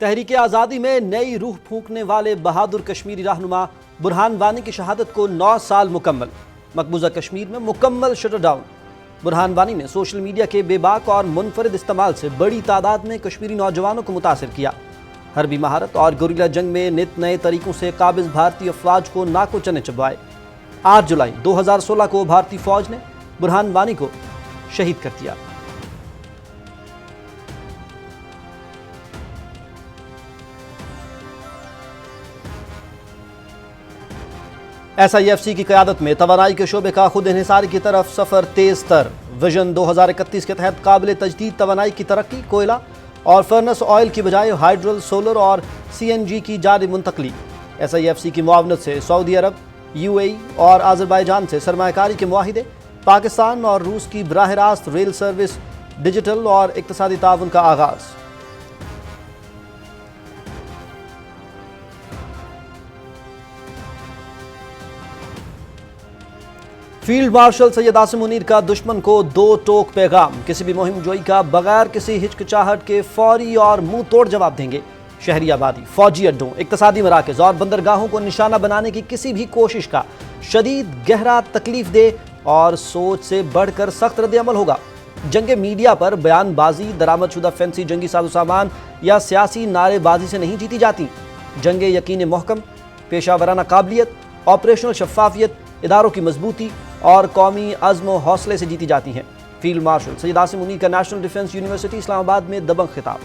تحریک آزادی میں نئی روح پھونکنے والے بہادر کشمیری رہنما برہان وانی کی شہادت کو 9 سال مکمل۔ مقبوضہ کشمیر میں مکمل شٹر ڈاؤن۔ برہان وانی نے سوشل میڈیا کے بے باک اور منفرد استعمال سے بڑی تعداد میں کشمیری نوجوانوں کو متاثر کیا۔ حربی مہارت اور گوریلا جنگ میں نت نئے طریقوں سے قابض بھارتی افواج کو ناکو چنے چبوائے۔ 8 جولائی 2016 کو بھارتی فوج نے برہان وانی کو شہید کر دیا۔ SIFC کی قیادت میں توانائی کے شعبے کا خود انحصاری کی طرف سفر تیز تر۔ ویژن 2031 کے تحت قابل تجدید توانائی کی ترقی، کوئلہ اور فرنس آئل کی بجائے ہائیڈرل، سولر اور CNG کی جانب منتقلی۔ SIFC کی معاونت سے سعودی عرب، UAE اور آذربائیجان سے سرمایہ کاری کے معاہدے، پاکستان اور روس کی براہ راست ریل سروس، ڈیجیٹل اور اقتصادی تعاون کا آغاز۔ فیلڈ مارشل سید عاصم منیر کا دشمن کو 2 ٹوک پیغام، کسی بھی مہم جوئی کا بغیر کسی ہچکچاہٹ کے فوری اور منہ توڑ جواب دیں گے۔ شہری آبادی، فوجی اڈوں، اقتصادی مراکز اور بندرگاہوں کو نشانہ بنانے کی کسی بھی کوشش کا شدید، گہرا، تکلیف دہ اور سوچ سے بڑھ کر سخت رد عمل ہوگا۔ جنگ میڈیا پر بیان بازی، درآمد شدہ فینسی جنگی ساز و سامان یا سیاسی نعرے بازی سے نہیں جیتی جاتی۔ جنگ یقین محکم، پیشہ ورانہ قابلیت، آپریشنل شفافیت، اداروں کی مضبوطی اور قومی عزم و حوصلے سے جیتی جاتی ہیں۔ فیلڈ مارشل سید عاصم منیر کا نیشنل ڈیفنس یونیورسٹی اسلام آباد میں دبنگ خطاب۔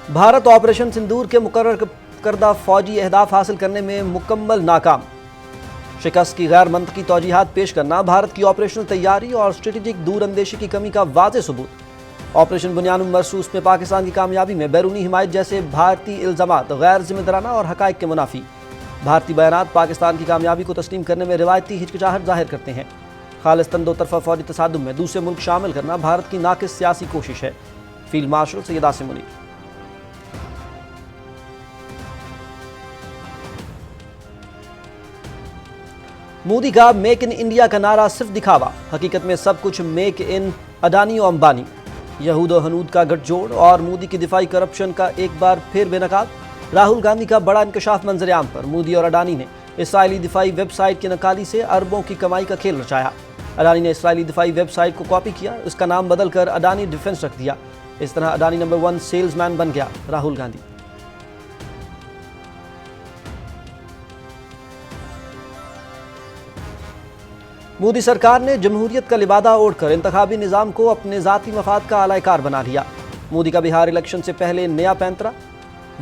بھارت آپریشن سندور کے مقرر کردہ فوجی اہداف حاصل کرنے میں مکمل ناکام۔ شکست کی غیر منطقی توجیہات پیش کرنا بھارت کی آپریشنل تیاری اور اسٹریٹجک دور اندیشی کی کمی کا واضح ثبوت۔ آپریشن بنیان مرصوص میں پاکستان کی کامیابی میں بیرونی حمایت جیسے بھارتی الزامات غیر ذمہ دارانہ اور حقائق کے منافی۔ بھارتی بیانات پاکستان کی کامیابی کو تسلیم کرنے میں روایتی ہچکچاہٹ ظاہر کرتے ہیں۔ خالصتاً 2 طرفہ فوجی تصادم میں دوسرے ملک شامل کرنا بھارت کی ناقص سیاسی کوشش ہے۔ Field marshal Syed Asim Munir. مودی کا میک ان انڈیا کا نعرہ صرف دکھاوا، حقیقت میں سب کچھ میک ان اڈانی و امبانی۔ یہود و ہنود کا گٹھ جوڑ اور مودی کی دفاعی کرپشن کا ایک بار پھر بے نقاب۔ راہل گاندھی کا بڑا انکشاف منظر عام پر، مودی اور اڈانی نے اسرائیلی دفاعی ویب سائٹ کی نقالی سے اربوں کی کمائی کا کھیل رچایا۔ اڈانی نے اسرائیلی دفاعی ویب سائٹ کو کاپی کیا، اس کا نام بدل کر اڈانی ڈیفنس رکھ دیا۔ اس طرح اڈانی نمبر 1 سیلز مین بن گیا راہل گاندھی۔ مودی سرکار نے جمہوریت کا لبادہ اوڑھ کر انتخابی نظام کو اپنے ذاتی مفاد کا اعلی کار بنا لیا۔ مودی کا بہار الیکشن سے پہلے نیا پینترا،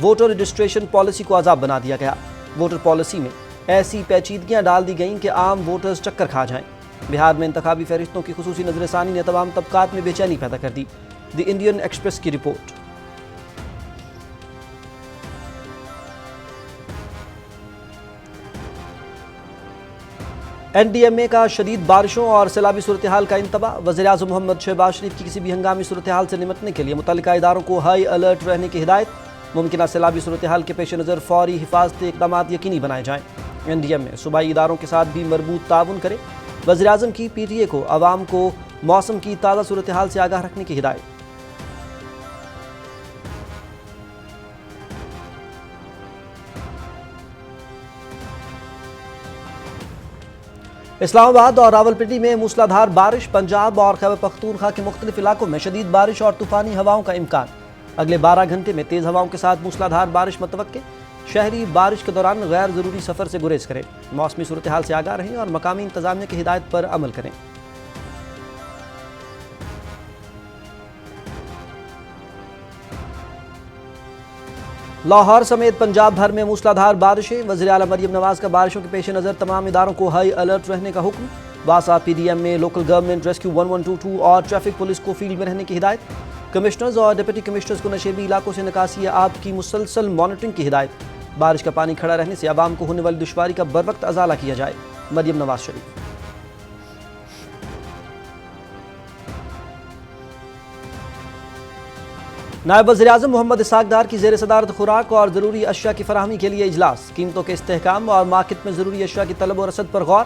ووٹر رجسٹریشن پالیسی کو عذاب بنا دیا گیا۔ ووٹر پالیسی میں ایسی پیچیدگیاں ڈال دی گئیں کہ عام ووٹرز چکر کھا جائیں۔ بہار میں انتخابی فہرستوں کی خصوصی نظر ثانی نے تمام طبقات میں بے چینی پیدا کر دی۔ دی انڈین ایکسپریس کی رپورٹ۔ NDMA کا شدید بارشوں اور سیلابی صورتحال کا انتباہ۔ وزیراعظم محمد شہباز شریف کی کسی بھی ہنگامی صورتحال سے نمٹنے کے لیے متعلقہ اداروں کو ہائی الرٹ رہنے کی ہدایت۔ ممکنہ سیلابی صورتحال کے پیش نظر فوری حفاظتی اقدامات یقینی بنائے جائیں۔ NDMA صوبائی اداروں کے ساتھ بھی مربوط تعاون کرے۔ وزیراعظم کی PTA کو عوام کو موسم کی تازہ صورتحال سے آگاہ رکھنے کی ہدایت۔ اسلام آباد اور راولپنڈی میں موسلادھار بارش، پنجاب اور خیبر پختونخوا کے مختلف علاقوں میں شدید بارش اور طوفانی ہواؤں کا امکان۔ اگلے 12 گھنٹے میں تیز ہواؤں کے ساتھ موسلادھار بارش متوقع۔ شہری بارش کے دوران غیر ضروری سفر سے گریز کریں، موسمی صورتحال سے آگاہ رہیں اور مقامی انتظامیہ کی ہدایت پر عمل کریں۔ لاہور سمیت پنجاب بھر میں موسلادھار بارشیں۔ وزیر اعلیٰ مریم نواز کا بارشوں کے پیش نظر تمام اداروں کو ہائی الرٹ رہنے کا حکم۔ واسا PDMA، لوکل گورنمنٹ ریسکیو 1122 اور ٹریفک پولیس کو فیلڈ میں رہنے کی ہدایت۔ کمشنرز اور ڈپٹی کمشنرز کو نشیبی علاقوں سے نکاسی آب کی مسلسل مانیٹرنگ کی ہدایت۔ بارش کا پانی کھڑا رہنے سے عوام کو ہونے والی دشواری کا بروقت ازالہ کیا جائے، مریم نواز شریف۔ نائب وزیر اعظم محمد اسحاق ڈار کی زیر صدارت خوراک اور ضروری اشیاء کی فراہمی کے لیے اجلاس۔ قیمتوں کے استحکام اور مارکیٹ میں ضروری اشیاء کی طلب و رسد پر غور۔